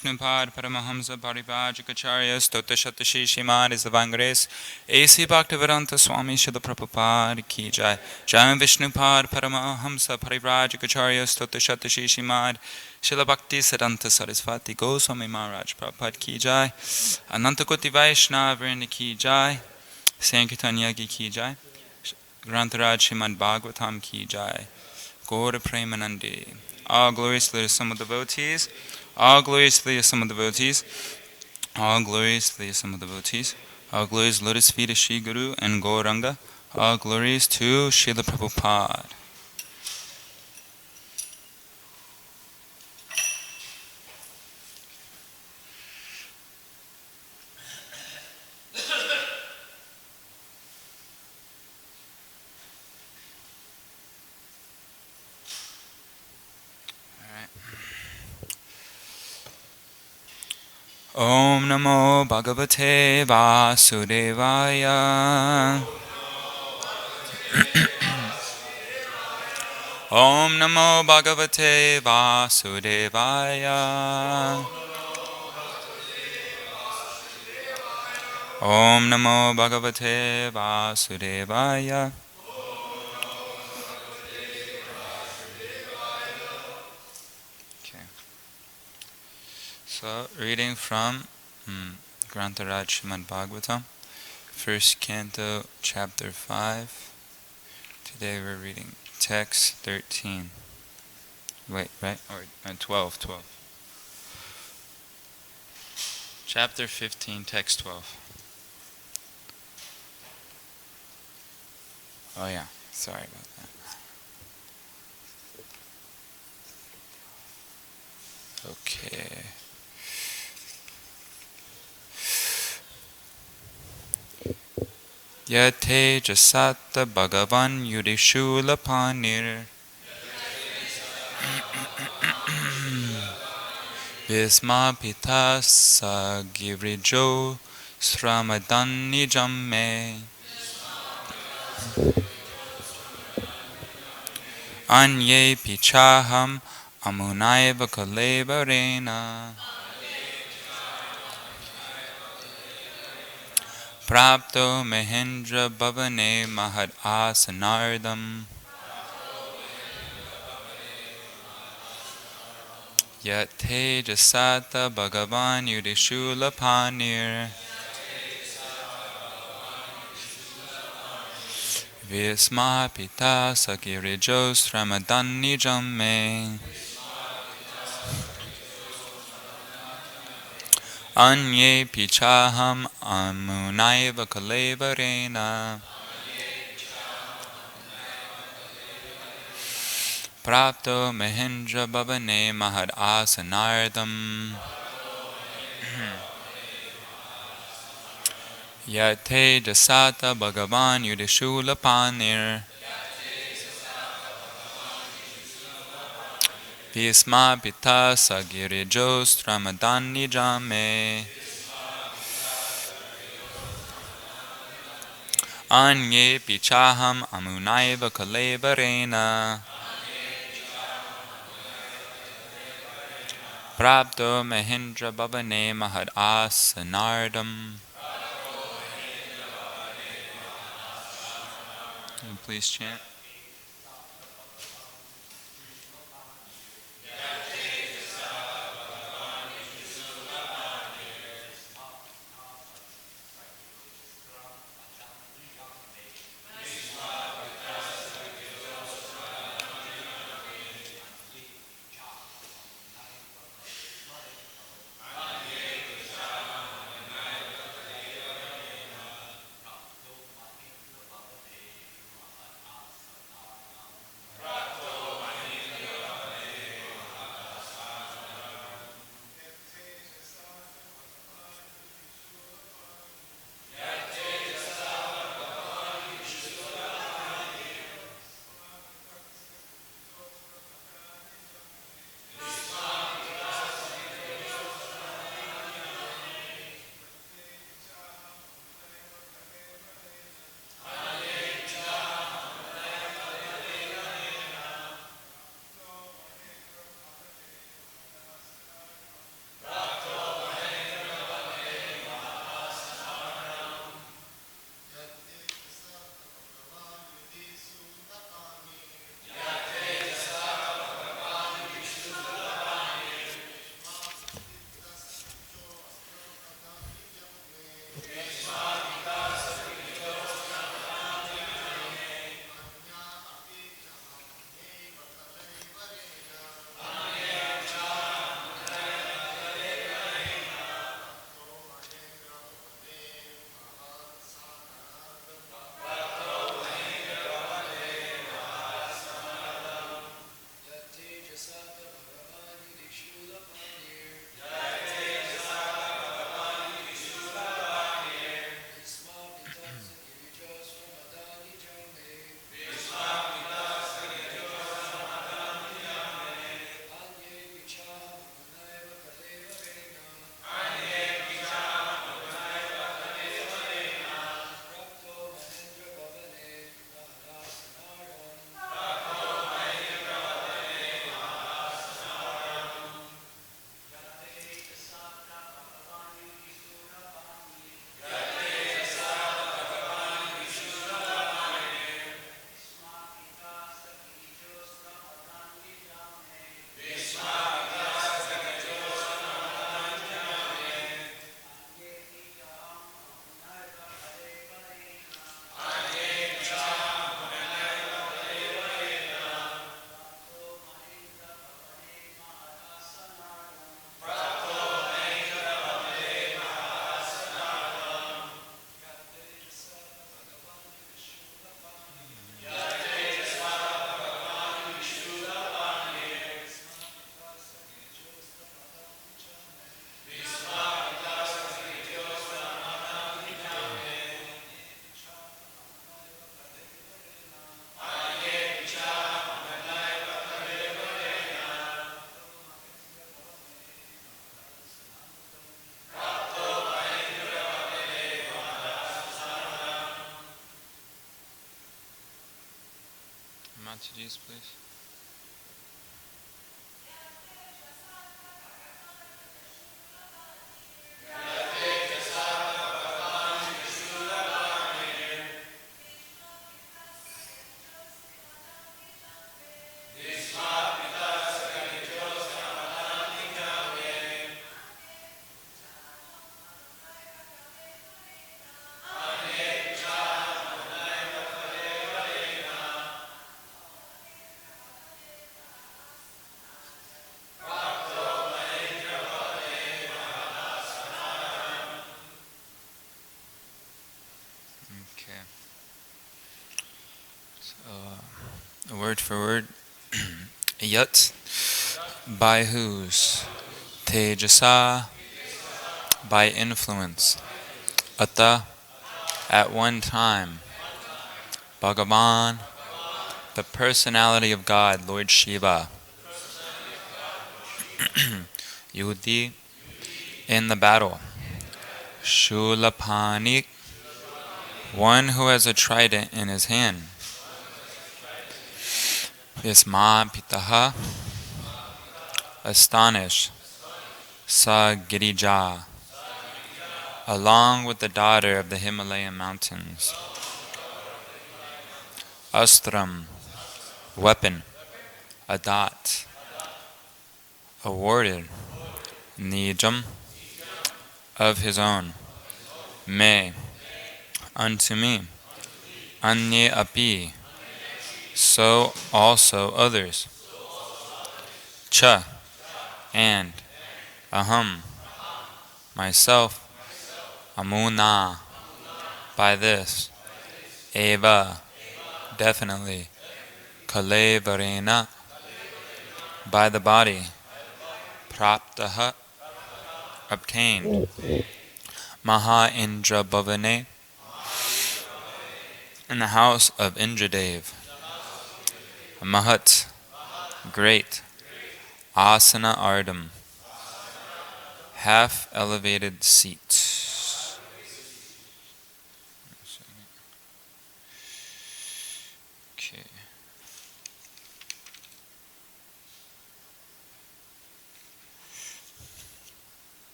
Vishnupad Paramahamsa Parivajikacharya Stotashatashi Shimad is the Vangres A.C. Bhaktivedanta Swami Srila Prabhupada Ki Jai Jai Vishnupad Paramahamsa Parivajikacharya Stotashatashi Shimad Srila Bhakti Siddhanta Sarasvati Goswami Maharaj Prabhupada Ki Jai Anantakoti Vaishnava Vrinda Ki Jai Sankirtan Yagi Ki Jai Grantaraj Shrimad Bhagavatam Ki Jai Gaura Premanandi. All glories to the sum of devotees. All glories to the sum of devotees. All glories to the sum of devotees. All glories to Lotus feet of Shri Guru and Gauranga. All glories to Srila Prabhupada. Om Namo Bhagavate Vasudevaya. Om Namo Bhagavate Vasudevaya. Om Namo Bhagavate Vasudevaya. Okay. So, reading from Grantaraj Srimad Bhagavatam, first canto, chapter 5. Today we're reading text 13. Wait, right? Or 12. Chapter 15, text 12. Oh yeah, sorry about that. Okay. Yate jasata bhagavan yudishula panir Visma pita sagirijo sramadani jamme Anye pichaham amunaiva kalevarena Prapto Mahendra Bhavane Mahad Asanardam Yate Jasata Bhagavan Yudhishula Panir Visma Pita Sakirijos Ramadani Jamme Anye Pichaham Amunaiva Kalevarena Prapto Mahendra Bhavane Mahad Asanardam Yate Jasata Bhagavan Yudhishula Panir Visma Pita Sagirijos Ramadani Jame Anye Pichaham Amunaiva Kalevarena Prapto Mahendra Bhavane Mahad Asanardam. Please chant. Mataji's, please. Okay. So, word for word. Yat, by whose? Tejasa, by influence. Atta, at one time. Bhagavan, the personality of God, Lord Shiva. Yudhi, in the battle. Shulapanik, one who has a trident in his hand. Visma pitaha, astonished. Sa Girija, along with the daughter of the Himalayan mountains. Astram, weapon. Adat, awarded. Nijam, of his own. Me, unto me. Anye api, so also others. Cha, and. Aham, myself. Amuna, by this. Eva, definitely. Kalevarena, by the body. Praptaha, obtained. Maha Indra Bhavane, in the house of Indradev. Mahat, great. Asana Ardham, half elevated seat. Okay.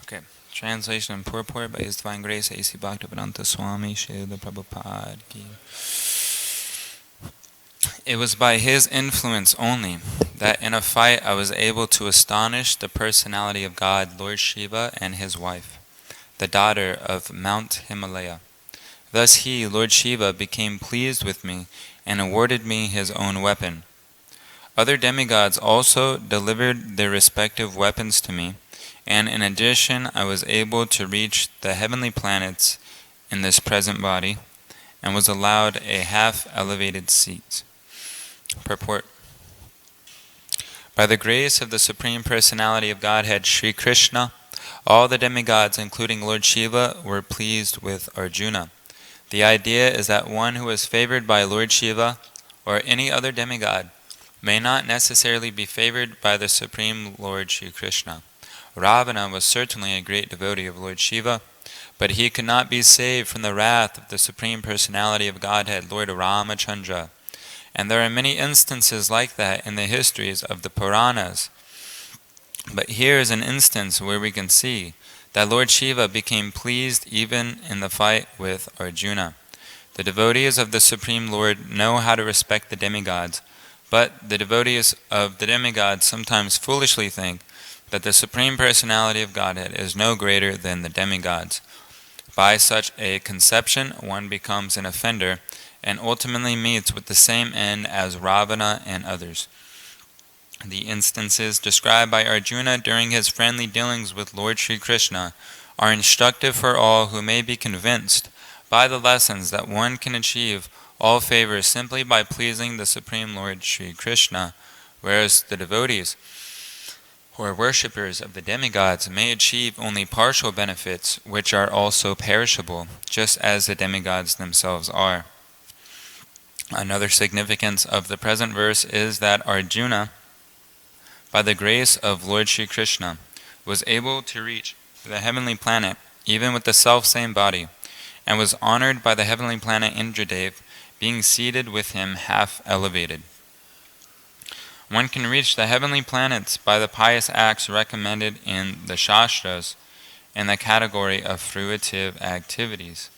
Okay. Translation and purport by His Divine Grace A.C. Bhaktivedanta Swami Srila Prabhupada Ki. It was by his influence only that in a fight I was able to astonish the personality of God, Lord Shiva, and his wife, the daughter of Mount Himalaya. Thus he, Lord Shiva, became pleased with me and awarded me his own weapon. Other demigods also delivered their respective weapons to me, and in addition I was able to reach the heavenly planets in this present body, and was allowed a half-elevated seat. Purport. By the grace of the Supreme Personality of Godhead, Sri Krishna, all the demigods, including Lord Shiva, were pleased with Arjuna. The idea is that one who is favored by Lord Shiva, or any other demigod, may not necessarily be favored by the Supreme Lord Sri Krishna. Ravana was certainly a great devotee of Lord Shiva, but he could not be saved from the wrath of the Supreme Personality of Godhead, Lord Ramachandra. And there are many instances like that in the histories of the Puranas. But here is an instance where we can see that Lord Shiva became pleased even in the fight with Arjuna. The devotees of the Supreme Lord know how to respect the demigods, but the devotees of the demigods sometimes foolishly think that the Supreme Personality of Godhead is no greater than the demigods. By such a conception, one becomes an offender and ultimately meets with the same end as Ravana and others. The instances described by Arjuna during his friendly dealings with Lord Sri Krishna are instructive for all who may be convinced by the lessons that one can achieve all favors simply by pleasing the Supreme Lord Sri Krishna, whereas the devotees or worshippers of the demigods may achieve only partial benefits, which are also perishable, just as the demigods themselves are. Another significance of the present verse is that Arjuna, by the grace of Lord Sri Krishna, was able to reach the heavenly planet even with the self-same body, and was honored by the heavenly planet Indradev being seated with him half elevated. One can reach the heavenly planets by the pious acts recommended in the Shastras in the category of fruitive activities.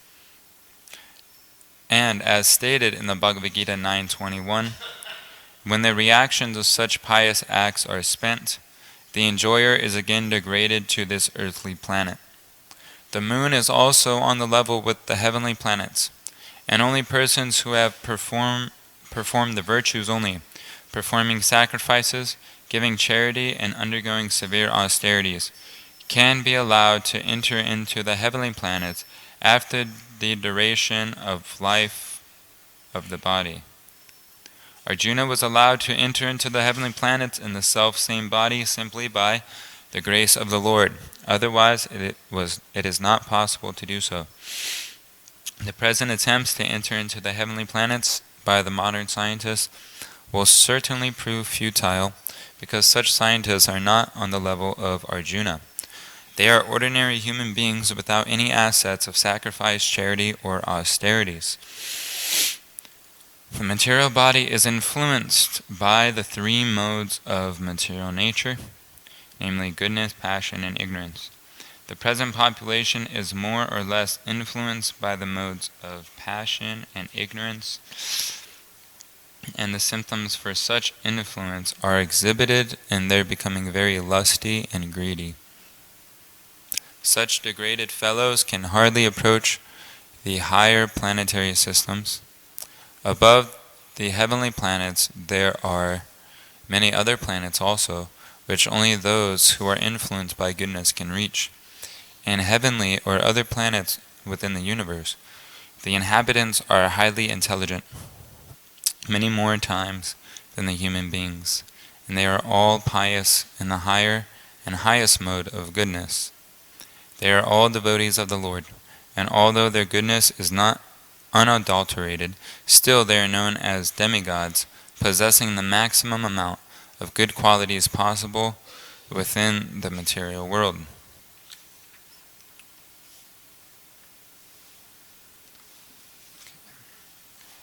And as stated in the Bhagavad Gita 9.21, when the reactions of such pious acts are spent, the enjoyer is again degraded to this earthly planet. The moon is also on the level with the heavenly planets, and only persons who have performed the virtues only, performing sacrifices, giving charity, and undergoing severe austerities, can be allowed to enter into the heavenly planets after the duration of life of the body. Arjuna was allowed to enter into the heavenly planets in the self-same body simply by the grace of the Lord. Otherwise, it is not possible to do so. The present attempts to enter into the heavenly planets by the modern scientists will certainly prove futile, because such scientists are not on the level of Arjuna. They are ordinary human beings without any assets of sacrifice, charity, or austerities. The material body is influenced by the three modes of material nature, namely goodness, passion, and ignorance. The present population is more or less influenced by the modes of passion and ignorance, and the symptoms for such influence are exhibited in their becoming very lusty and greedy. Such degraded fellows can hardly approach the higher planetary systems. Above the heavenly planets there are many other planets also, which only those who are influenced by goodness can reach. And heavenly or other planets within the universe, the inhabitants are highly intelligent, many more times than the human beings, and they are all pious in the higher and highest mode of goodness. They are all devotees of the Lord, and although their goodness is not unadulterated, still they are known as demigods, possessing the maximum amount of good qualities possible within the material world.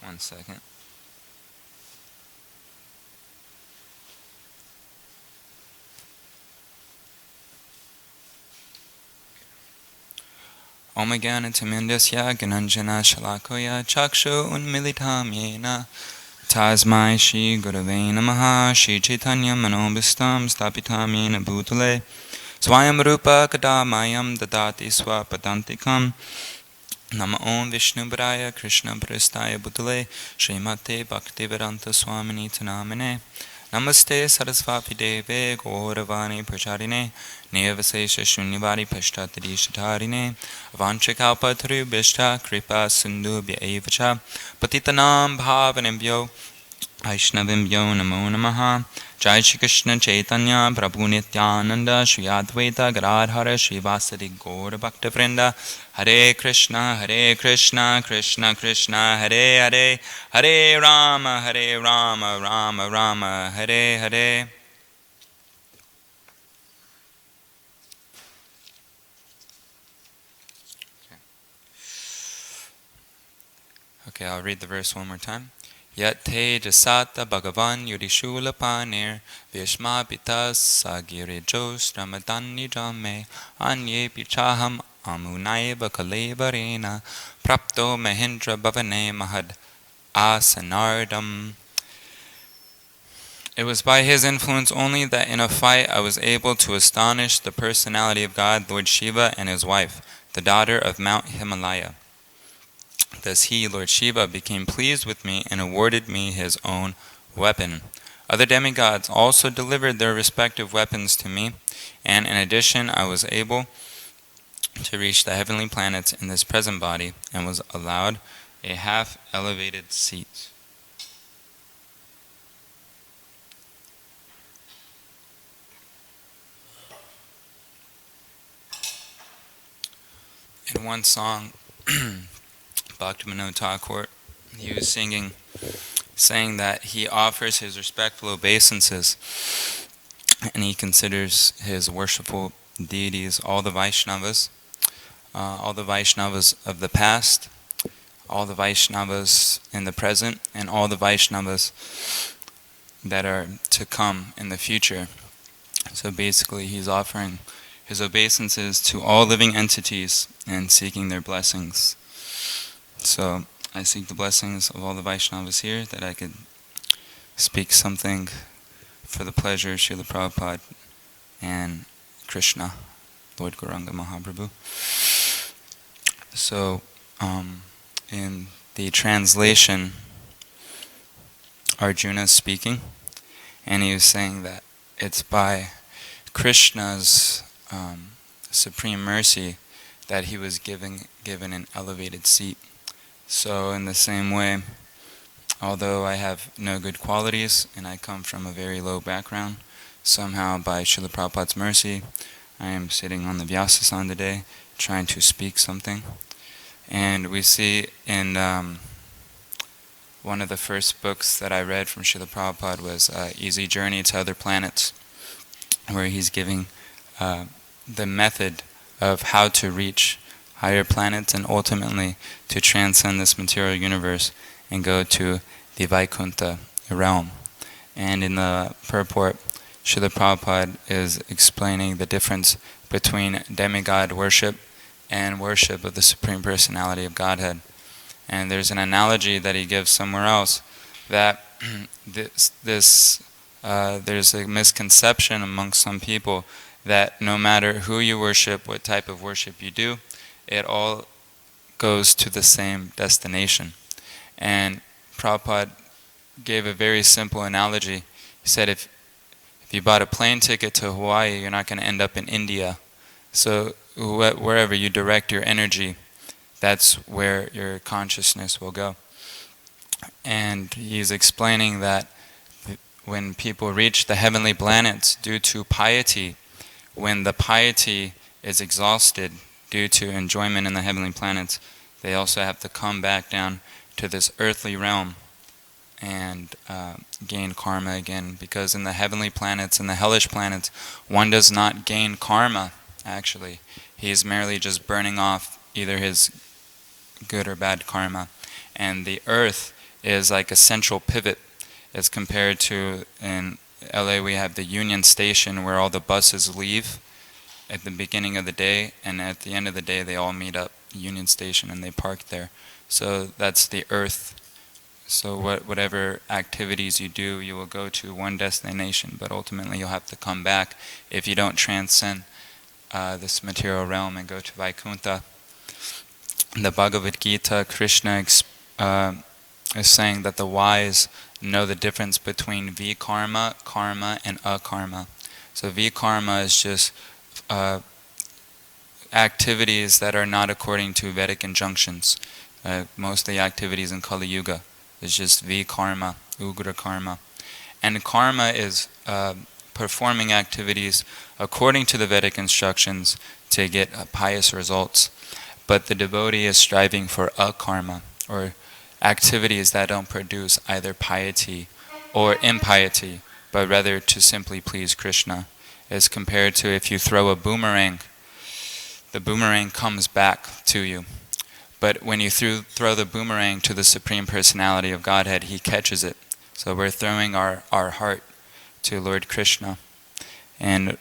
One second. Om Gyanantimindasya Gananjana Shalakoya Chakshu Unmilitam Yena Tasmai Shri Gurave Namaha Shri Chaitanya Manobhistam Stapitam Yena Bhutale Swayam Rupa Kadamayam Dadati Swapadantikam Nama Om Vishnu Paraya Krishna Pristaya Bhutale Srimate Bhaktivedanta Swamini Tanamine Namaste Sarasvati Deve Gauravani Pracharine Nevasesha Shunyavari Pashtatari Shatarine Avanchikalpa Tarubishta Kripa Sindhubhya Evacha Patitanam Bhavanembhyo Vaishnavembhyo Namo Namaha Jai Shri Krishna Chaitanya Prabhu Nityananda Shri Advaita Gadadhara Shri Vasadi Gaura Bhakta Vrinda Hare Krishna Krishna Krishna Hare Hare Hare Rama Rama Rama Hare Hare. Okay, I'll read the verse one more time. Yat te jasata bhagavan yudishula panir vishma pitas sagirijos ramadani jame anye pichaham amunaiva kalevarena prapto mahindra bhavane mahad asanardam. It was by his influence only that in a fight I was able to astonish the personality of God, Lord Shiva, and his wife, the daughter of Mount Himalaya. Thus he, Lord Shiva, became pleased with me and awarded me his own weapon. Other demigods also delivered their respective weapons to me, and in addition I was able to reach the heavenly planets in this present body and was allowed a half-elevated seat. In one song, Bhaktivinoda Thakur, he was saying that he offers his respectful obeisances and he considers his worshipful deities all the Vaishnavas of the past, all the Vaishnavas in the present and all the Vaishnavas that are to come in the future. So basically he's offering his obeisances to all living entities and seeking their blessings. So I seek the blessings of all the Vaishnavas here that I could speak something for the pleasure of Srila Prabhupada and Krishna, Lord Gauranga Mahaprabhu. So in the translation, Arjuna is speaking, and he was saying that it's by Krishna's supreme mercy that he was given an elevated seat. So in the same way, although I have no good qualities and I come from a very low background, somehow by Srila Prabhupada's mercy, I am sitting on the Vyasasana today trying to speak something. And we see in one of the first books that I read from Srila Prabhupada was Easy Journey to Other Planets, where he's giving the method of how to reach higher planets and ultimately to transcend this material universe and go to the Vaikuntha realm. And in the purport, Srila Prabhupada is explaining the difference between demigod worship and worship of the Supreme Personality of Godhead. And there's an analogy that he gives somewhere else that there's a misconception among some people that no matter who you worship, what type of worship you do, it all goes to the same destination. And Prabhupada gave a very simple analogy. He said if you bought a plane ticket to Hawaii, you're not going to end up in India. So wherever you direct your energy, that's where your consciousness will go. And he's explaining that when people reach the heavenly planets due to piety, when the piety is exhausted due to enjoyment in the heavenly planets, they also have to come back down to this earthly realm and gain karma again. Because in the heavenly planets and the hellish planets, one does not gain karma, actually. He is merely just burning off either his good or bad karma. And the earth is like a central pivot as compared to in LA we have the Union Station where all the buses leave at the beginning of the day, and at the end of the day they all meet up Union Station and they park there. So that's the earth. So whatever activities you do, you will go to one destination, but ultimately you'll have to come back if you don't transcend this material realm and go to Vaikuntha. In the Bhagavad Gita, Krishna is saying that the wise know the difference between vikarma, karma, and akarma. So vikarma is just activities that are not according to Vedic injunctions. Most of the activities in Kali Yuga is just vikarma, ugra karma. And karma is performing activities according to the Vedic instructions to get pious results. But the devotee is striving for akarma, or activities that don't produce either piety or impiety, but rather to simply please Krishna. As compared to if you throw a boomerang, the boomerang comes back to you. But when you throw the boomerang to the Supreme Personality of Godhead, He catches it. So we're throwing our heart to Lord Krishna. And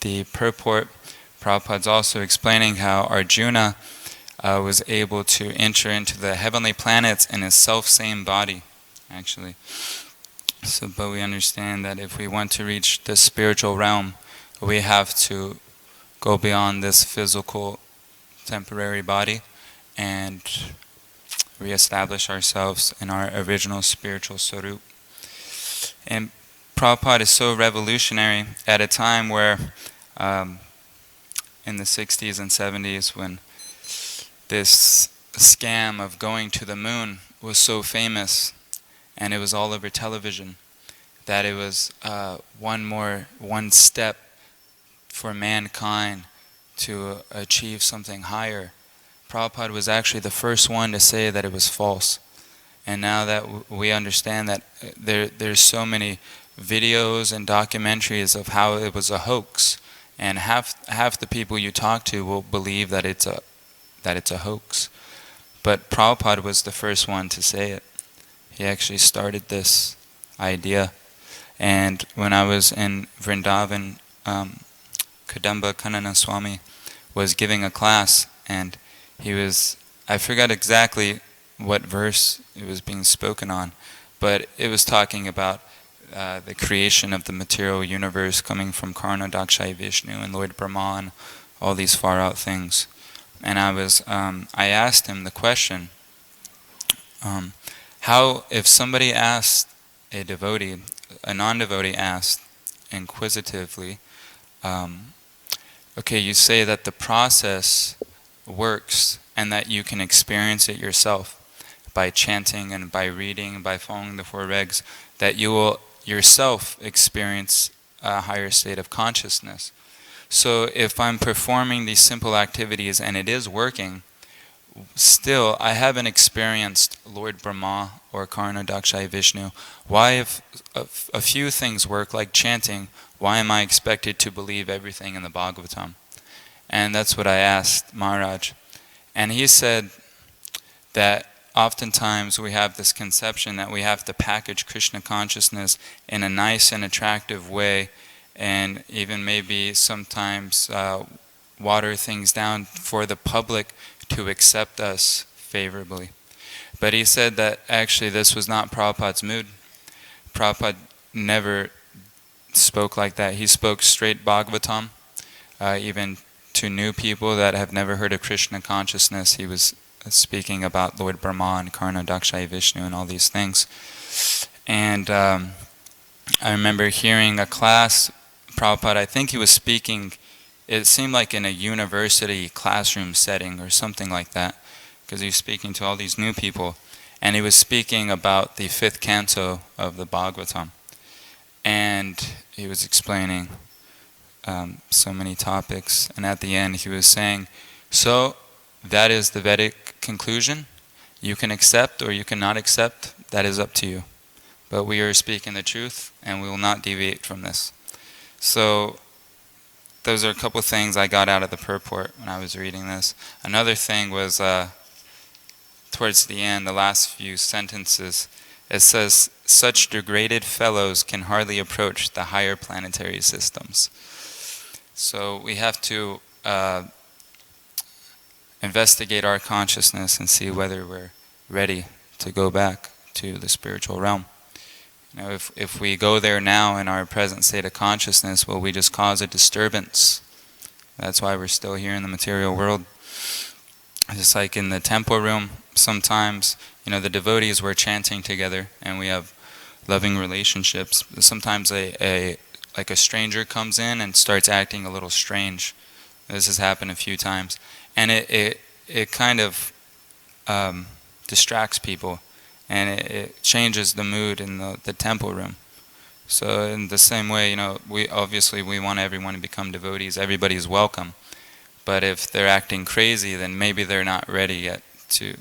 the purport, Prabhupada's also explaining how Arjuna was able to enter into the heavenly planets in his self-same body, actually. So, but we understand that if we want to reach the spiritual realm, we have to go beyond this physical, temporary body and reestablish ourselves in our original spiritual swarup. And Prabhupada is so revolutionary at a time where in the 60s and 70s, when this scam of going to the moon was so famous and it was all over television, that it was one step for mankind to achieve something higher. Prabhupada was actually the first one to say that it was false. And now that we understand that there's so many videos and documentaries of how it was a hoax, and half the people you talk to will believe that it's a hoax. But Prabhupada was the first one to say it. He actually started this idea. And when I was in Vrindavan, Kadamba Kanana Swami was giving a class, and I forgot exactly what verse it was being spoken on, but it was talking about the creation of the material universe coming from Karna, Dakshai, Vishnu, and Lord Brahman, all these far out things. And I asked him the question, how, if somebody asked a devotee, a non-devotee asked inquisitively, okay, you say that the process works and that you can experience it yourself by chanting and by reading and by following the four regs, that you will yourself experience a higher state of consciousness. So if I'm performing these simple activities and it is working, still I haven't experienced Lord Brahma or Karna, Dakshai, Vishnu. Why, if a few things work like chanting, why am I expected to believe everything in the Bhagavatam? And that's what I asked Maharaj. And he said that oftentimes we have this conception that we have to package Krishna consciousness in a nice and attractive way, and even maybe sometimes water things down for the public to accept us favorably. But he said that actually this was not Prabhupada's mood. Prabhupada never spoke like that. He spoke straight Bhagavatam, even to new people that have never heard of Krishna consciousness. He was speaking about Lord Brahma and Karna, Dakshai, Vishnu, and all these things. And I remember hearing a class, Prabhupada, I think he was speaking, it seemed like in a university classroom setting or something like that, because he was speaking to all these new people, and he was speaking about the 5th canto of the Bhagavatam. And he was explaining so many topics, and at the end he was saying, so that is the Vedic conclusion. You can accept or you cannot accept, that is up to you. But we are speaking the truth, and we will not deviate from this. So those are a couple things I got out of the purport when I was reading this. Another thing was towards the end, the last few sentences, it says, such degraded fellows can hardly approach the higher planetary systems. So we have to investigate our consciousness and see whether we're ready to go back to the spiritual realm. You know, if we go there now in our present state of consciousness, will we just cause a disturbance? That's why we're still here in the material world. Just like in the temple room, sometimes, you know, the devotees were chanting together and we have loving relationships. Sometimes a stranger comes in and starts acting a little strange. This has happened a few times. And it kind of distracts people, and it changes the mood in the temple room. So in the same way, you know, we want everyone to become devotees. Everybody's welcome. But if they're acting crazy, then maybe they're not ready yet to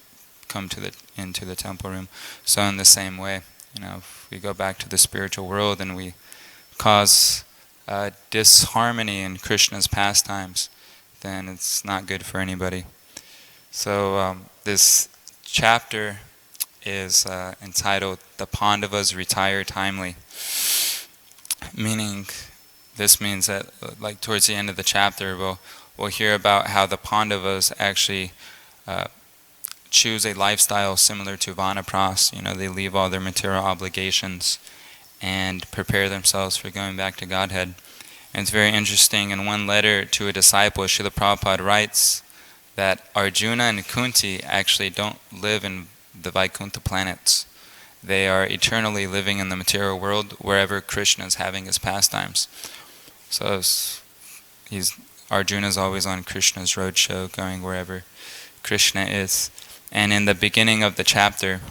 come into the temple room. So in the same way, you know, if we go back to the spiritual world and we cause disharmony in Krishna's pastimes, then it's not good for anybody. So this chapter is entitled "The Pandavas Retire Timely," meaning this means that, like, towards the end of the chapter, we'll hear about how the Pandavas actually choose a lifestyle similar to Vanapras. You know, they leave all their material obligations and prepare themselves for going back to Godhead. And it's very interesting. In one letter to a disciple, Srila Prabhupada writes that Arjuna and Kunti actually don't live in the Vaikuntha planets. They are eternally living in the material world wherever Krishna is having his pastimes. So Arjuna is always on Krishna's roadshow, going wherever Krishna is. And in the beginning of the chapter,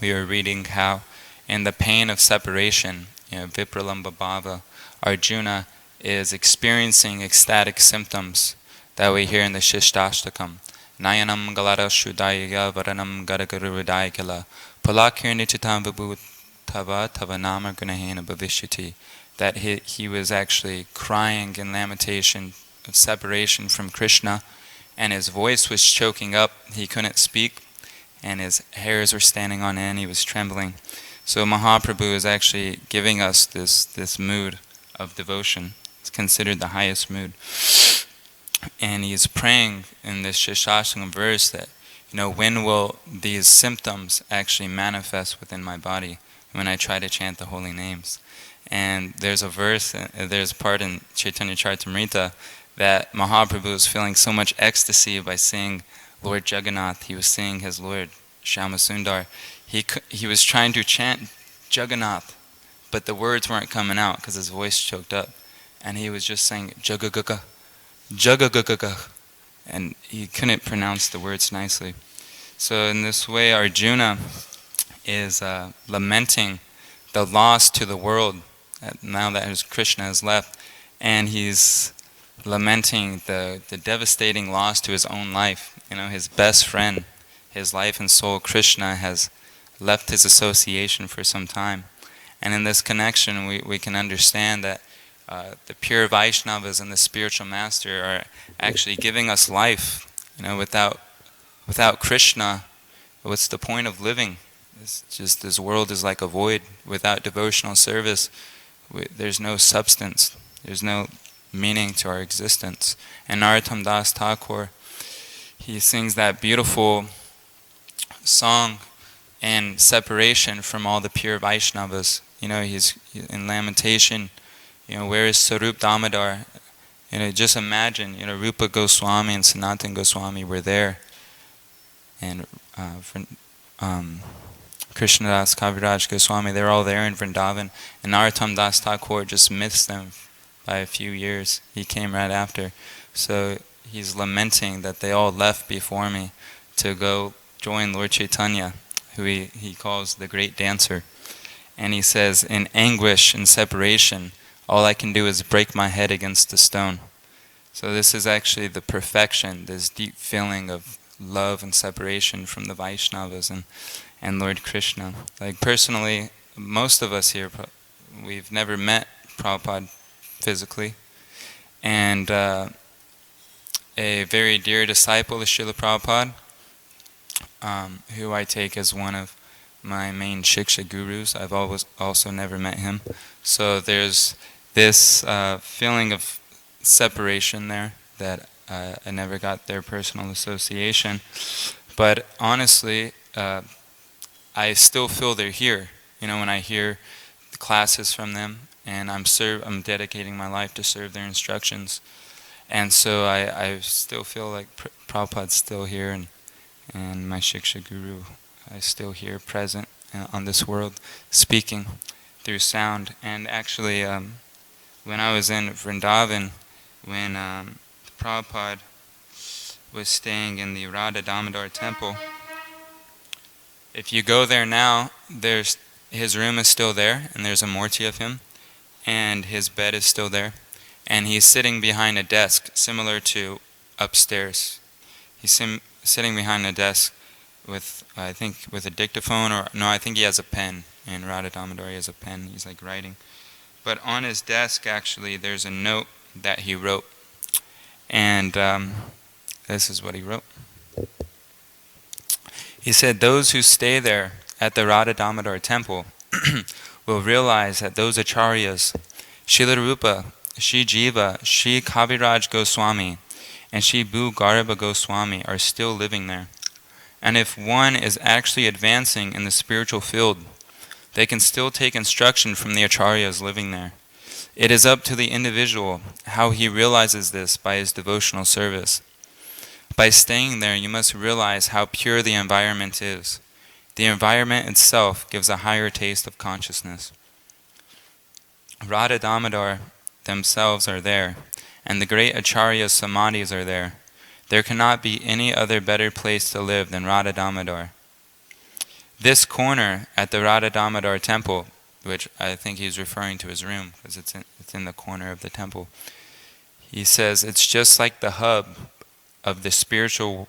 we were reading how in the pain of separation, you know, Vipralamba Bhava, Arjuna is experiencing ecstatic symptoms that we hear in the Shishtastakam. Nayanam galada shudaya varanam garagaruvidayakala palakirni chitam vibhutava tavanama gunahena bhavishyati. That he was actually crying in lamentation of separation from Krishna, and his voice was choking up. He couldn't speak. and his hairs were standing on end, he was trembling. So Mahaprabhu is actually giving us this mood of devotion. It's considered the highest mood. And he's praying in this Shishashangam verse that, when will these symptoms actually manifest within my body when I try to chant the holy names? And there's a verse, there's a part in Chaitanya Charitamrita that Mahaprabhu was feeling so much ecstasy by seeing Lord Jagannath. He was seeing his Lord Shyamasundar. He was trying to chant Jagannath, but the words weren't coming out because his voice choked up. And he was just saying Jagagaka, Jagagaka, and he couldn't pronounce the words nicely. So in this way, Arjuna is lamenting the loss to the world now that his Krishna has left, and he's lamenting the devastating loss to his own life. His best friend, his life and soul, Krishna, has left his association for some time. And in this connection, we can understand that the pure Vaishnavas and the spiritual master are actually giving us life. Without Krishna, what's the point of living? It's just this world is like a void. Without devotional service, there's no substance. There's no meaning to our existence. And Narottam Das Thakur, he sings that beautiful song in separation from all the pure Vaishnavas. He's in lamentation. Where is Sarup Damodar? Just imagine, Rupa Goswami and Sanatana Goswami were there, and Krishnadas Kaviraj Goswami, they're all there in Vrindavan, and Narottam Das Thakur just missed them by a few years. He came right after. So he's lamenting that they all left before me to go join Lord Chaitanya, who he calls the great dancer. And he says, in anguish and separation, all I can do is break my head against the stone. So this is actually the perfection, this deep feeling of love and separation from the Vaishnavas and Lord Krishna. Like personally, most of us here, we've never met Prabhupada physically. And a very dear disciple of Srila Prabhupada, who I take as one of my main Shiksha gurus. I've also never met him. So there's this feeling of separation there that I never got their personal association. But honestly, I still feel they're here. When I hear the classes from them, and I'm dedicating my life to serve their instructions. And so I still feel like Prabhupada's still here, and my Shiksha guru is still here, present on this world, speaking through sound. And actually, when I was in Vrindavan, when Prabhupada was staying in the Radha Damodar temple, if you go there now, his room is still there, and there's a murti of him, and his bed is still there, and he's sitting behind a desk similar to upstairs. He's sitting behind a desk with a dictaphone, I think he has a pen. In Radha Damodar he has a pen, he's like writing. But on his desk actually there's a note that he wrote, and this is what he wrote. He said, those who stay there at the Radha Damodar temple will realize that those acharyas, Srila Rupa, Shri Jiva, Shri Kaviraj Goswami, and Shri Bhu Garba Goswami are still living there. And if one is actually advancing in the spiritual field, they can still take instruction from the acharyas living there. It is up to the individual how he realizes this by his devotional service. By staying there, you must realize how pure the environment is. The environment itself gives a higher taste of consciousness. Radha Damodar themselves are there, and the great Acharya Samadhis are there. There cannot be any other better place to live than Radha Damodar. This corner at the Radha Damodar temple, which I think he's referring to his room, because it's in the corner of the temple, he says it's just like the hub of the spiritual.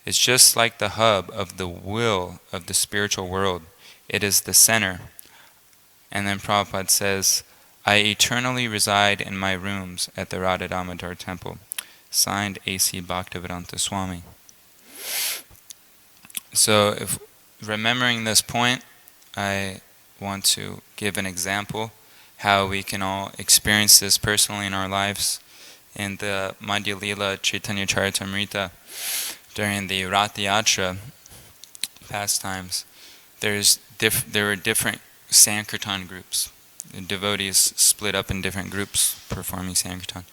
It's just like the hub of the will of the spiritual world. It is the center. And then Prabhupada says, I eternally reside in my rooms at the Radha Damodar temple. Signed, A.C. Bhaktivedanta Swami. So, if remembering this point, I want to give an example how we can all experience this personally in our lives. In the Madhya Lila Chaitanya Charitamrita, during the Rath Yatra pastimes, there were different Sankirtan groups. The devotees split up in different groups performing Sankirtan.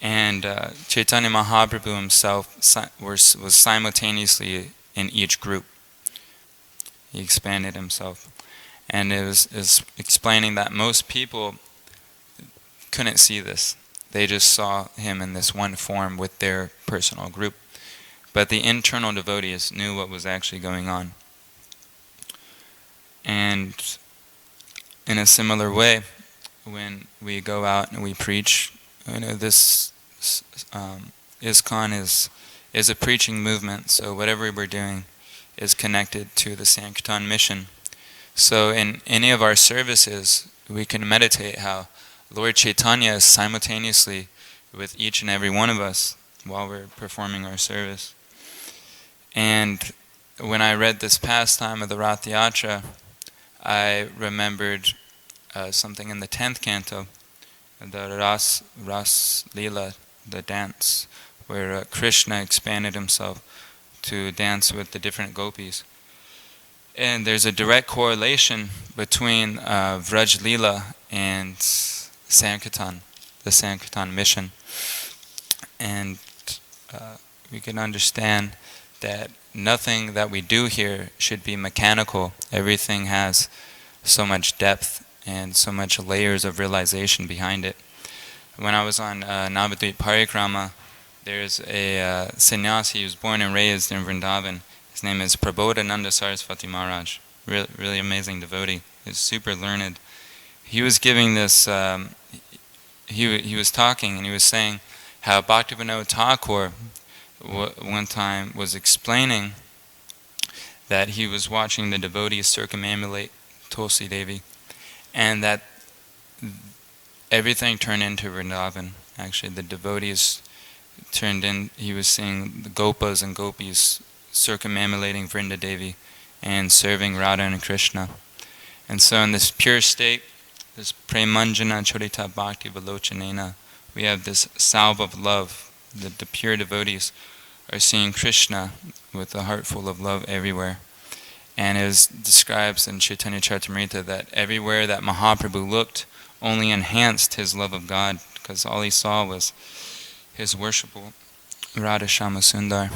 And Chaitanya Mahaprabhu himself was simultaneously in each group. He expanded himself. And it was explaining that most people couldn't see this. They just saw him in this one form with their personal group. But the internal devotees knew what was actually going on. And in a similar way, when we go out and we preach, this ISKCON is a preaching movement, so whatever we're doing is connected to the Sankirtan mission. So in any of our services, we can meditate how Lord Chaitanya is simultaneously with each and every one of us while we're performing our service. And when I read this pastime of the Rath Yatra, I remembered something in the 10th canto, the Ras Lila, the dance, where Krishna expanded himself to dance with the different gopis. And there's a direct correlation between Vraj Lila and Sankirtan, the Sankirtan mission. And we can understand that nothing that we do here should be mechanical. Everything has so much depth and so much layers of realization behind it. When I was on Navadvip Parikrama, there's a sannyasi who was born and raised in Vrindavan. His name is Prabhu Ananda Saraswati Maharaj. Really amazing devotee. He's super learned. He was giving this, he was talking and he was saying how Bhaktivinoda Thakur one time was explaining that he was watching the devotees circumambulate Tulsi Devi, and that everything turned into Vrindavan. Actually, the devotees turned in, he was seeing the gopas and gopis circumambulating Vrinda Devi and serving Radha and Krishna. And so in this pure state, this premanjana chorita bhakti valochanena, we have this salve of love. The pure devotees are seeing Krishna with a heart full of love everywhere. And it describes in Chaitanya Charitamrita that everywhere that Mahaprabhu looked only enhanced his love of God, because all he saw was his worshipful Radha Shama Sundar.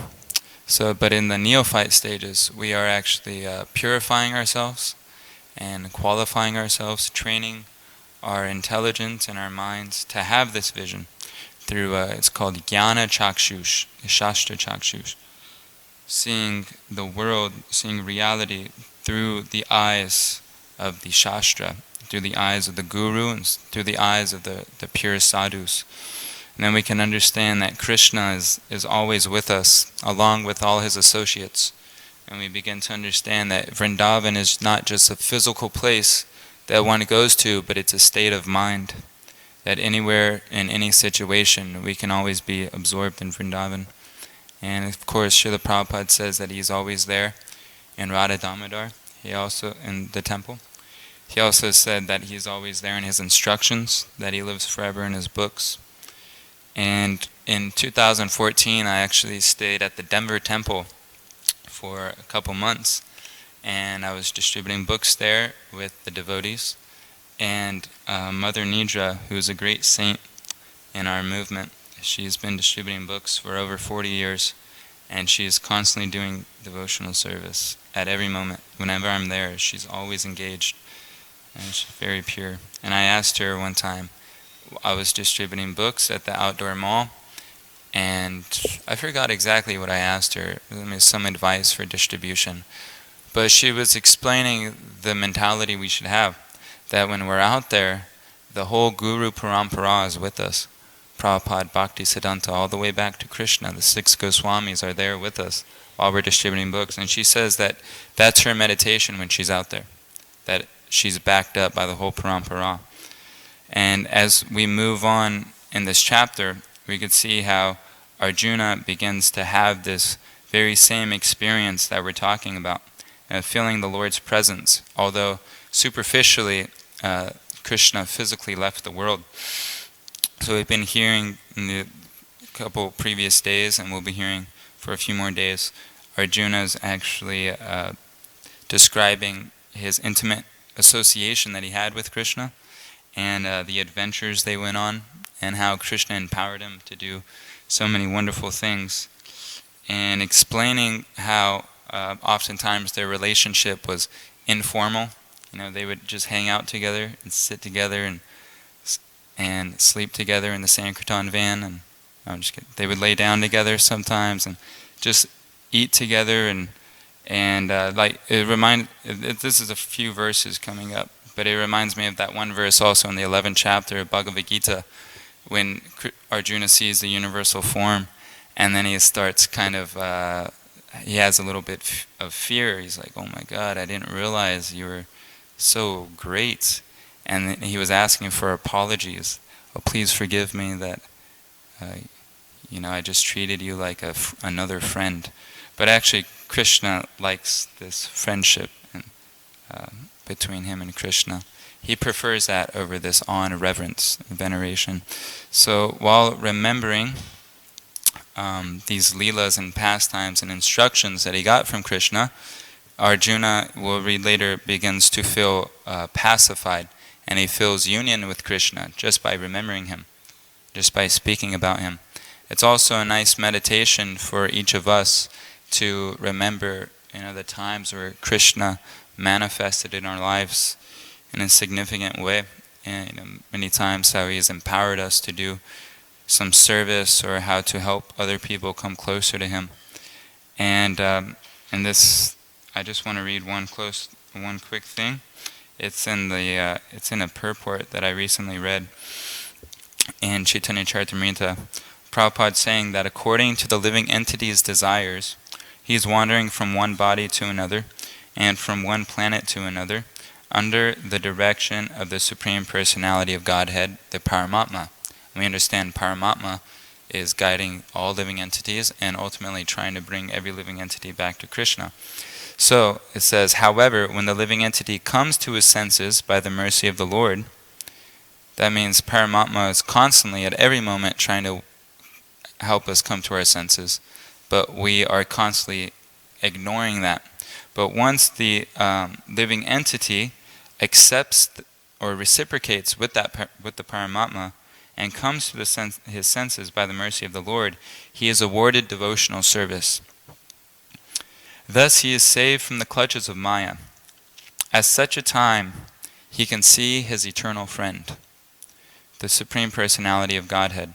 So, but in the neophyte stages, we are actually purifying ourselves and qualifying ourselves, training our intelligence and our minds to have this vision through, it's called Jnana Chakshush, Shastra Chakshush. Seeing the world, seeing reality through the eyes of the Shastra, through the eyes of the Guru, and through the eyes of the pure sadhus. And then we can understand that Krishna is always with us, along with all his associates. And we begin to understand that Vrindavan is not just a physical place that one goes to, but it's a state of mind. That anywhere, in any situation, we can always be absorbed in Vrindavan. And of course, Srila Prabhupada says that he's always there in Radha Damodar. He also, in the temple. He also said that he's always there in his instructions, that he lives forever in his books. And in 2014, I actually stayed at the Denver temple for a couple months. And I was distributing books there with the devotees. And Mother Nidra, who is a great saint in our movement, she's been distributing books for over 40 years, and she's constantly doing devotional service at every moment. Whenever I'm there, she's always engaged, and she's very pure. And I asked her one time, I was distributing books at the outdoor mall, and I forgot exactly what I asked her. It was some advice for distribution. But she was explaining the mentality we should have, that when we're out there, the whole Guru Parampara is with us. Prabhupada, Bhakti Siddhanta, all the way back to Krishna. The 6 Goswamis are there with us while we're distributing books. And she says that that's her meditation when she's out there, that she's backed up by the whole Parampara. And as we move on in this chapter, we could see how Arjuna begins to have this very same experience that we're talking about, feeling the Lord's presence, although superficially Krishna physically left the world. So we've been hearing in the couple previous days, and we'll be hearing for a few more days, Arjuna's actually describing his intimate association that he had with Krishna, and the adventures they went on, and how Krishna empowered him to do so many wonderful things, and explaining how oftentimes their relationship was informal. They would just hang out together and sit together and sleep together in the Sankirtan van, and I'm just kidding. They would lay down together sometimes and just eat together, and this is a few verses coming up, but it reminds me of that one verse also in the 11th chapter of Bhagavad Gita, when Arjuna sees the universal form, and then he starts kind of, he has a little bit of fear. He's like, oh my God, I didn't realize you were so great. And he was asking for apologies. Oh, please forgive me that, I just treated you like another friend. But actually, Krishna likes this friendship between him and Krishna. He prefers that over this awe and reverence, veneration. So while remembering these leelas and pastimes and instructions that he got from Krishna, Arjuna, we'll read later, begins to feel pacified, and he feels union with Krishna just by remembering him, just by speaking about him. It's also a nice meditation for each of us to remember, the times where Krishna manifested in our lives in a significant way, and many times how he has empowered us to do some service or how to help other people come closer to him. And this, I just want to read one quick thing. It's in a purport that I recently read in Chaitanya Charitamrita. Prabhupada saying that according to the living entity's desires, he is wandering from one body to another and from one planet to another under the direction of the Supreme Personality of Godhead, the Paramatma. We understand Paramatma is guiding all living entities and ultimately trying to bring every living entity back to Krishna. So it says, however, when the living entity comes to his senses by the mercy of the Lord, that means Paramatma is constantly at every moment trying to help us come to our senses, but we are constantly ignoring that. But once the living entity accepts or reciprocates with the Paramatma and comes to his senses by the mercy of the Lord, he is awarded devotional service. Thus he is saved from the clutches of Maya. At such a time, he can see his eternal friend, the Supreme Personality of Godhead,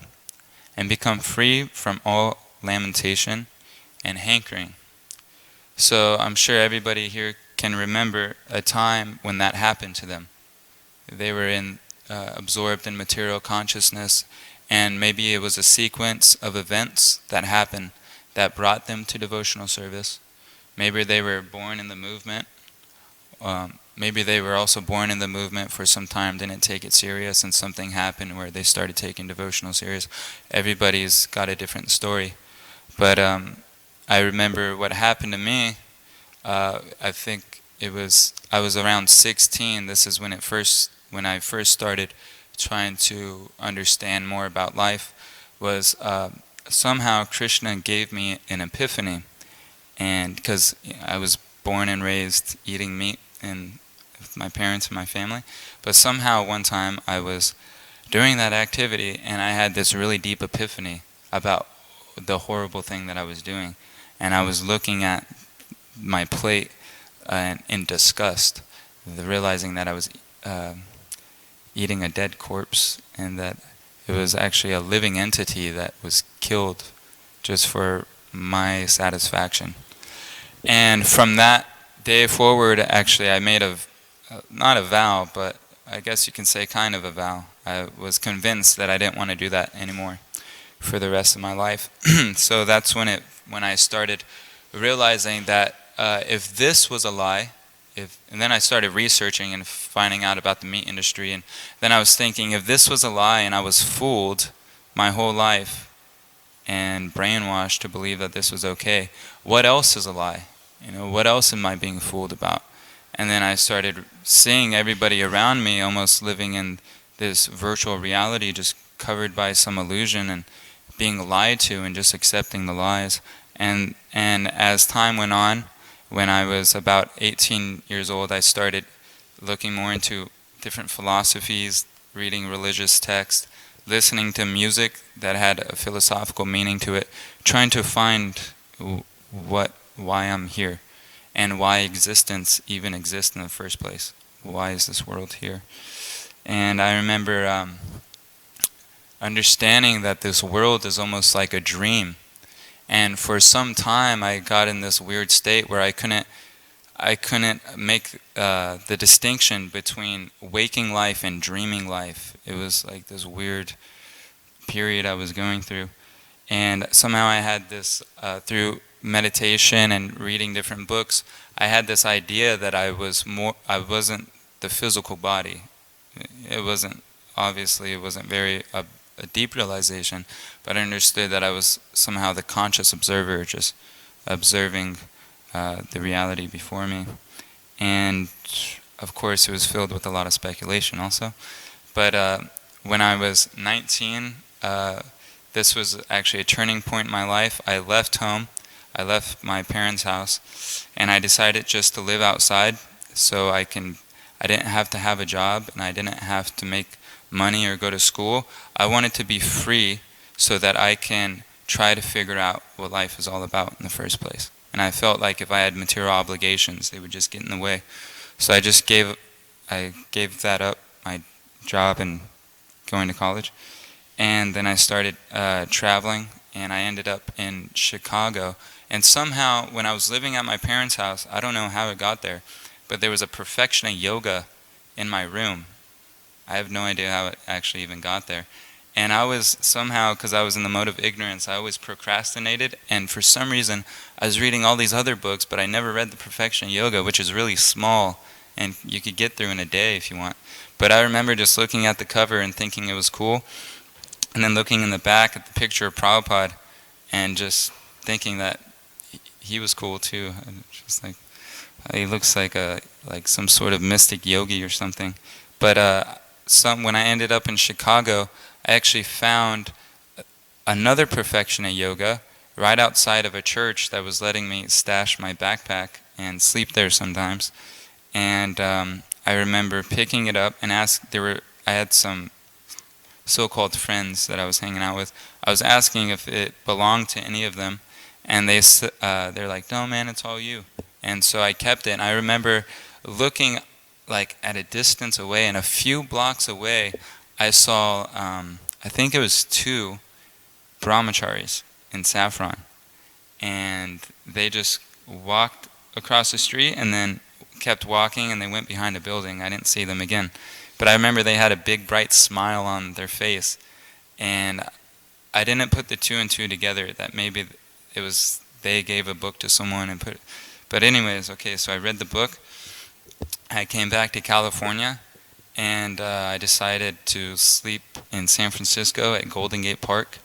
and become free from all lamentation and hankering. So I'm sure everybody here can remember a time when that happened to them. They were absorbed in material consciousness, and maybe it was a sequence of events that happened that brought them to devotional service. Maybe they were born in the movement. Maybe they were also born in the movement for some time, didn't take it serious, and something happened where they started taking devotional serious. Everybody's got a different story. But I remember what happened to me. I think I was around 16. This is when I first started trying to understand more about life. Was somehow Krishna gave me an epiphany, and because I was born and raised eating meat with my parents and my family, but somehow one time I was doing that activity and I had this really deep epiphany about the horrible thing that I was doing, and I was looking at my plate in disgust, realizing that I was eating a dead corpse and that it was actually a living entity that was killed just for my satisfaction. And from that day forward, actually, I made not a vow, but I guess you can say kind of a vow. I was convinced that I didn't want to do that anymore for the rest of my life. So that's when I started realizing that if this was a lie, and then I started researching and finding out about the meat industry, and then I was thinking, if this was a lie and I was fooled my whole life, and brainwashed to believe that this was okay. What else is a lie? What else am I being fooled about? And then I started seeing everybody around me almost living in this virtual reality, just covered by some illusion and being lied to and just accepting the lies. And as time went on, when I was about 18 years old, I started looking more into different philosophies, reading religious texts, listening to music that had a philosophical meaning to it, trying to find why I'm here and why existence even exists in the first place. Why is this world here? And I remember understanding that this world is almost like a dream. And for some time I got in this weird state where I couldn't make the distinction between waking life and dreaming life. It was like this weird period I was going through. And somehow I had this, through meditation and reading different books, I had this idea that I wasn't the physical body. It wasn't very a deep realization, but I understood that I was somehow the conscious observer, just observing the reality before me. And of course it was filled with a lot of speculation also. But when I was 19, this was actually a turning point in my life. I left home, I left my parents' house, and I decided just to live outside so I didn't have to have a job and I didn't have to make money or go to school. I wanted to be free so that I can try to figure out what life is all about in the first place. And I felt like if I had material obligations, they would just get in the way. So I gave that up, my job and going to college. And then I started traveling, and I ended up in Chicago. And somehow, when I was living at my parents' house, I don't know how it got there, but there was a perfection of yoga in my room. I have no idea how it actually even got there. And I was somehow, because I was in the mode of ignorance, I always procrastinated, and for some reason I was reading all these other books, but I never read the Perfection Yoga, which is really small, and you could get through in a day if you want. But I remember just looking at the cover and thinking it was cool, and then looking in the back at the picture of Prabhupada, and just thinking that he was cool too. Just like, he looks like some sort of mystic yogi or something. But when I ended up in Chicago, I actually found another perfection of yoga right outside of a church that was letting me stash my backpack and sleep there sometimes. And I remember picking it up and I had some so-called friends that I was hanging out with. I was asking if it belonged to any of them, and they're like, "No, man, it's all you." And so I kept it. And I remember looking like at a distance away, and a few blocks away, I saw, I think it was 2 brahmacharis in saffron, and they just walked across the street and then kept walking, and they went behind a building. I didn't see them again, but I remember they had a big bright smile on their face, and I didn't put the 2 and 2 together that maybe it was they gave a book to someone and put it. But anyways, okay, so I read the book. I came back to California, and I decided to sleep in San Francisco at Golden Gate Park.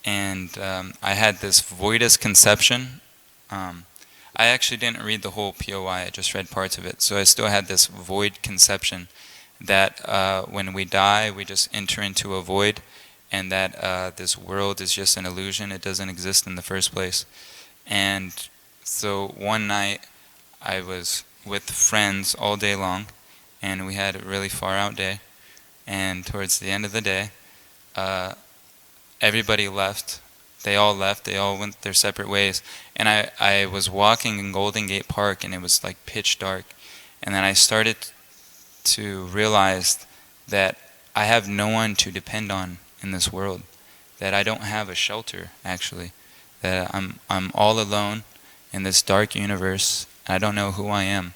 And I had this voidous conception. I actually didn't read the whole POI, I just read parts of it. So I still had this void conception that when we die, we just enter into a void, and that this world is just an illusion. It doesn't exist in the first place. And so one night, I was with friends all day long, and we had a really far out day. And towards the end of the day, everybody left. They all left. They all went their separate ways. And I was walking in Golden Gate Park, and it was like pitch dark. And then I started to realize that I have no one to depend on in this world. That I don't have a shelter, actually. That I'm all alone in this dark universe. I don't know who I am,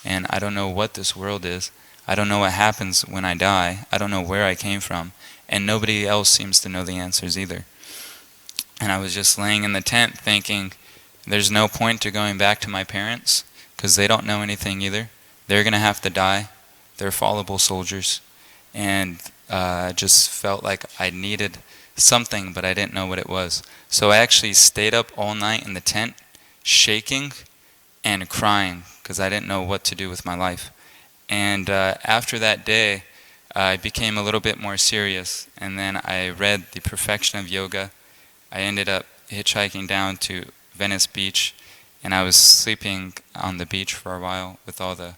and I don't know what this world is. I don't know what happens when I die. I don't know where I came from, and nobody else seems to know the answers either. And I was just laying in the tent thinking, there's no point to going back to my parents, because they don't know anything either. They're going to have to die. They're fallible soldiers. And I just felt like I needed something, but I didn't know what it was. So I actually stayed up all night in the tent, shaking and crying, because I didn't know what to do with my life. And after that day, I became a little bit more serious, and then I read The Perfection of Yoga. I ended up hitchhiking down to Venice Beach, and I was sleeping on the beach for a while with all the...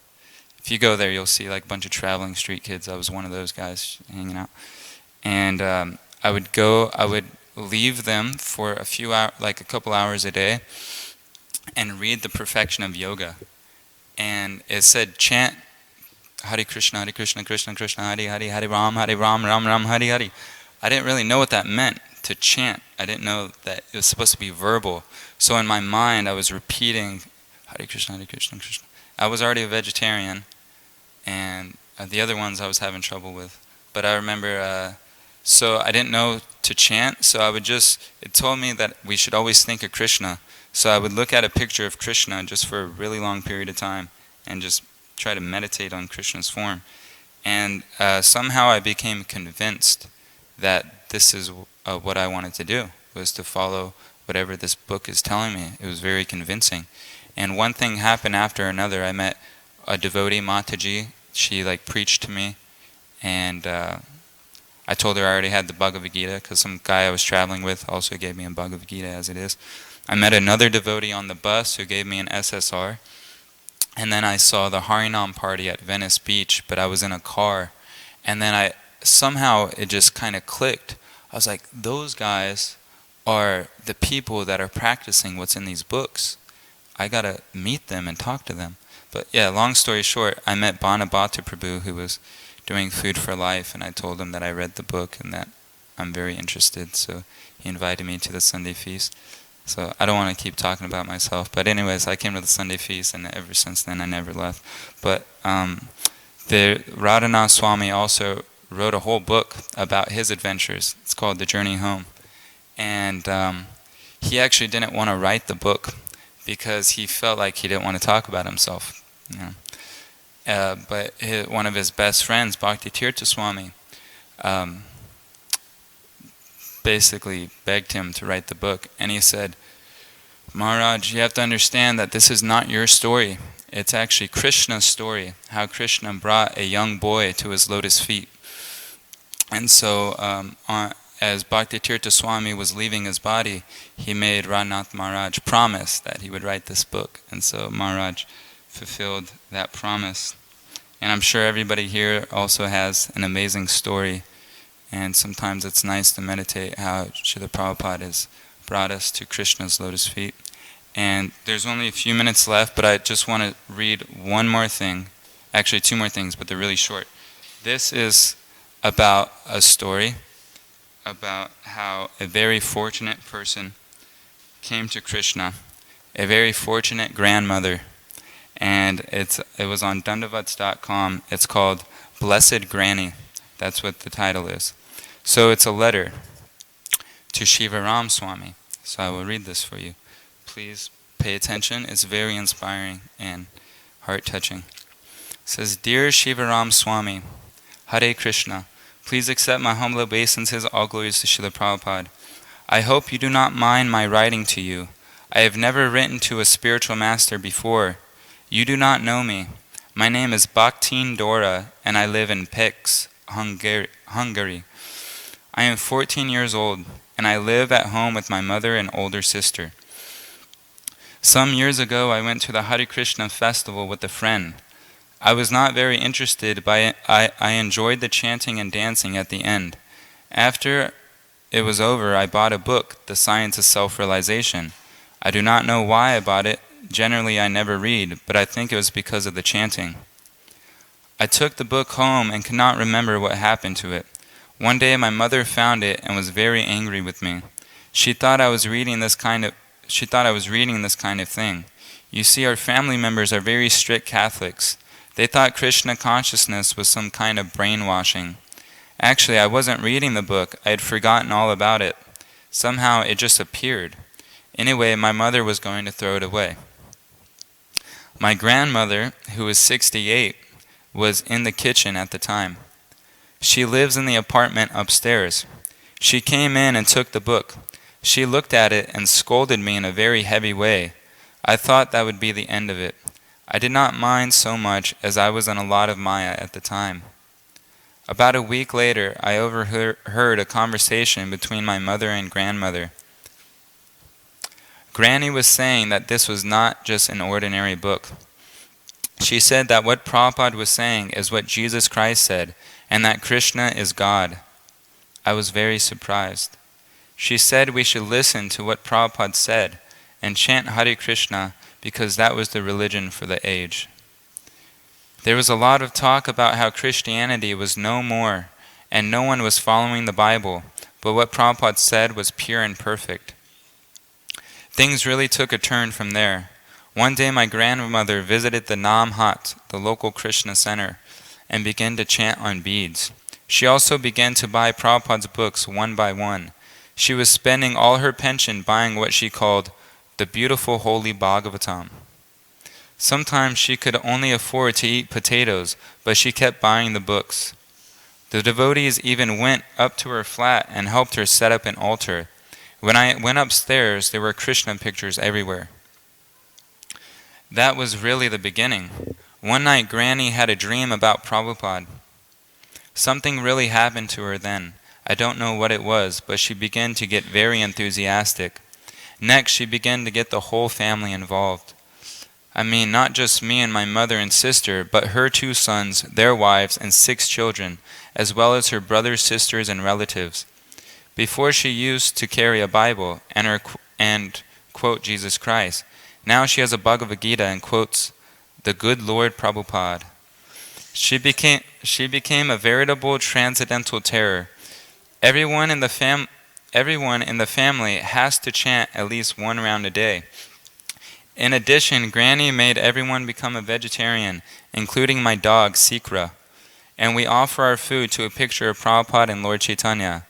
If you go there, you'll see like a bunch of traveling street kids. I was one of those guys hanging out. And I would leave them for a few hours, like a couple hours a day, and read The Perfection of Yoga. And it said, chant Hare Krishna, Krishna Krishna, Hare Hare, Hare Ram, Ram Ram, Hare Hare. I didn't really know what that meant, to chant. I didn't know that it was supposed to be verbal. So in my mind, I was repeating Hare Krishna, Krishna. I was already a vegetarian, and the other ones I was having trouble with. But I remember, so I didn't know to chant, so I would it told me that we should always think of Krishna. So I would look at a picture of Krishna just for a really long period of time, and just try to meditate on Krishna's form. And somehow I became convinced that this is what I wanted to do, was to follow whatever this book is telling me. It was very convincing. And one thing happened after another. I met a devotee, Mataji. She preached to me, and I told her I already had the Bhagavad Gita, because some guy I was traveling with also gave me a Bhagavad Gita as it is. I met another devotee on the bus who gave me an SSR. And then I saw the Harinam party at Venice Beach, but I was in a car. And then somehow it just kind of clicked. I was like, those guys are the people that are practicing what's in these books. I gotta meet them and talk to them. But yeah, long story short, I met Bhanabhata Prabhu, who was doing Food for Life, and I told him that I read the book and that I'm very interested. So he invited me to the Sunday feast. So I don't want to keep talking about myself, but anyways, I came to the Sunday feast, and ever since then I never left. But the Radhanath Swami also wrote a whole book about his adventures. It's called The Journey Home. And he actually didn't want to write the book because he felt like he didn't want to talk about himself. But one of his best friends, Bhakti Tirtha Swami, basically begged him to write the book. And he said, Maharaj, you have to understand that this is not your story. It's actually Krishna's story, how Krishna brought a young boy to his lotus feet. And so as Bhakti Tirtha Swami was leaving his body, he made Radhanath Maharaj promise that he would write this book. And so Maharaj fulfilled that promise. And I'm sure everybody here also has an amazing story. And sometimes it's nice to meditate how Srila Prabhupada has brought us to Krishna's lotus feet. And there's only a few minutes left, but I just want to read one more thing. Actually, two more things, but they're really short. This is about a story about how a very fortunate person came to Krishna, a very fortunate grandmother. And it was on Dandavats.com. It's called Blessed Granny. That's what the title is. So it's a letter to Shivaram Swami. So I will read this for you. Please pay attention. It's very inspiring and heart-touching. It says, Dear Shivaram Swami, Hare Krishna, please accept my humble obeisances, all glories to Srila Prabhupada. I hope you do not mind my writing to you. I have never written to a spiritual master before. You do not know me. My name is Bhaktin Dora, and I live in Pécs, Hungary. I am 14 years old, and I live at home with my mother and older sister. Some years ago, I went to the Hare Krishna festival with a friend. I was not very interested, but I enjoyed the chanting and dancing at the end. After it was over, I bought a book, The Science of Self-Realization. I do not know why I bought it. Generally, I never read, but I think it was because of the chanting. I took the book home and could not remember what happened to it. One day my mother found it and was very angry with me. She thought I was reading this kind of thing. You see, our family members are very strict Catholics. They thought Krishna consciousness was some kind of brainwashing. Actually, I wasn't reading the book. I had forgotten all about it. Somehow it just appeared. Anyway, my mother was going to throw it away. My grandmother, who was 68, was in the kitchen at the time. She lives in the apartment upstairs. She came in and took the book. She looked at it and scolded me in a very heavy way. I thought that would be the end of it. I did not mind so much as I was in a lot of Maya at the time. About a week later, I overheard a conversation between my mother and grandmother. Granny was saying that this was not just an ordinary book. She said that what Prabhupada was saying is what Jesus Christ said, and that Krishna is God. I was very surprised. She said we should listen to what Prabhupada said and chant Hare Krishna because that was the religion for the age. There was a lot of talk about how Christianity was no more and no one was following the Bible, but what Prabhupada said was pure and perfect. Things really took a turn from there. One day my grandmother visited the Nam Hat, the local Krishna center, and began to chant on beads. She also began to buy Prabhupada's books one by one. She was spending all her pension buying what she called the beautiful holy Bhagavatam. Sometimes she could only afford to eat potatoes, but she kept buying the books. The devotees even went up to her flat and helped her set up an altar. When I went upstairs, there were Krishna pictures everywhere. That was really the beginning. One night, Granny had a dream about Prabhupada. Something really happened to her then. I don't know what it was, but she began to get very enthusiastic. Next, she began to get the whole family involved. I mean, not just me and my mother and sister, but her 2 sons, their wives, and 6 children, as well as her brothers, sisters, and relatives. Before she used to carry a Bible and quote Jesus Christ. Now she has a Bhagavad Gita and quotes the good Lord Prabhupada. She became a veritable transcendental terror. Everyone in the family has to chant at least 1 round a day. In addition, Granny made everyone become a vegetarian, including my dog, Sikra, and we offer our food to a picture of Prabhupada and Lord Chaitanya.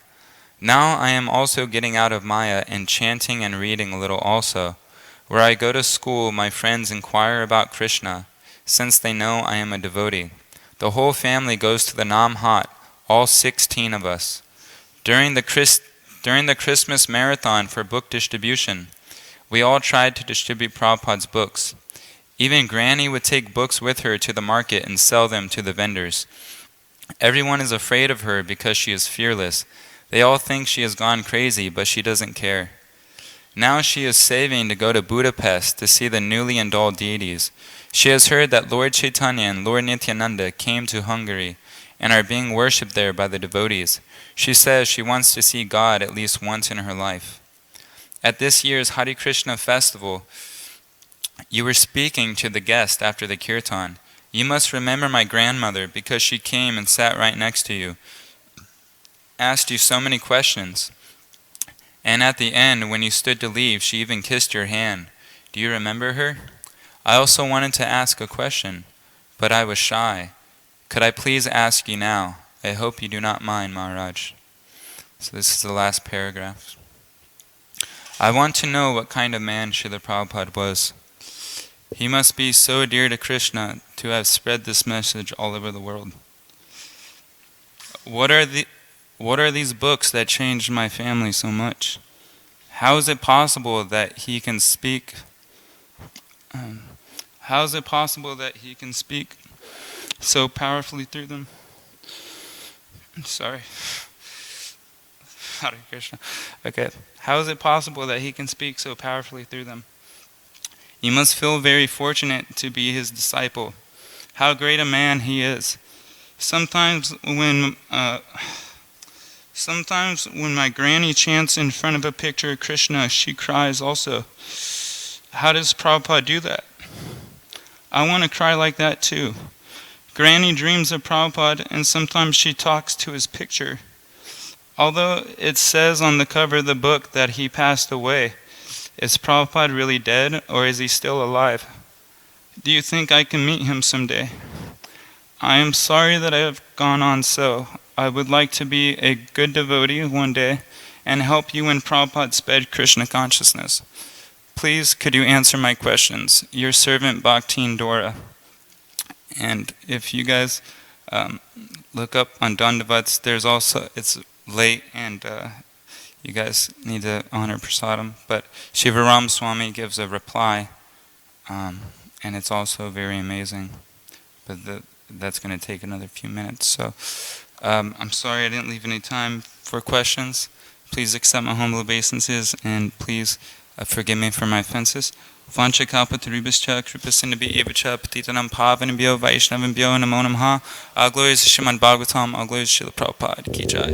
Now I am also getting out of Maya and chanting and reading a little also. Where I go to school, my friends inquire about Krishna, since they know I am a devotee. The whole family goes to the Nam Hat, all 16 of us. During the Christmas marathon for book distribution, we all tried to distribute Prabhupada's books. Even Granny would take books with her to the market and sell them to the vendors. Everyone is afraid of her because she is fearless. They all think she has gone crazy, but she doesn't care. Now she is saving to go to Budapest to see the newly endowed deities. She has heard that Lord Chaitanya and Lord Nityananda came to Hungary and are being worshipped there by the devotees. She says she wants to see God at least once in her life. At this year's Hare Krishna festival, you were speaking to the guest after the Kirtan. You must remember my grandmother because she came and sat right next to you, asked you so many questions. And at the end, when you stood to leave, she even kissed your hand. Do you remember her? I also wanted to ask a question, but I was shy. Could I please ask you now? I hope you do not mind, Maharaj. So this is the last paragraph. I want to know what kind of man Srila Prabhupada was. He must be so dear to Krishna to have spread this message all over the world. What are these books that changed my family so much? How is it possible that he can speak? How is it possible that he can speak so powerfully through them? Sorry. Hare Krishna. Okay. How is it possible that he can speak so powerfully through them? You must feel very fortunate to be his disciple. How great a man he is. Sometimes when my granny chants in front of a picture of Krishna, she cries also. How does Prabhupada do that? I want to cry like that too. Granny dreams of Prabhupada and sometimes she talks to his picture. Although it says on the cover of the book that he passed away, is Prabhupada really dead or is he still alive? Do you think I can meet him someday? I am sorry that I have gone on so. I would like to be a good devotee one day and help you when Prabhupada spread Krishna consciousness. Please, could you answer my questions? Your servant Bhaktin Dora. And if you guys look up on Dandavats. There's also, it's late and you guys need to honor prasadam, but Shivaram Swami gives a reply, and it's also very amazing. But that's going to take another few minutes. So I'm sorry I didn't leave any time for questions. Please accept my humble obeisances, and please forgive me for my offenses. Vancha kalpatarubhascha kripasinabhi evacha patitanam pavanabhyo vaishnavambhyo namo namaha. All glories to Srimad Bhagavatam, all glories to Srila Prabhupada ki jai.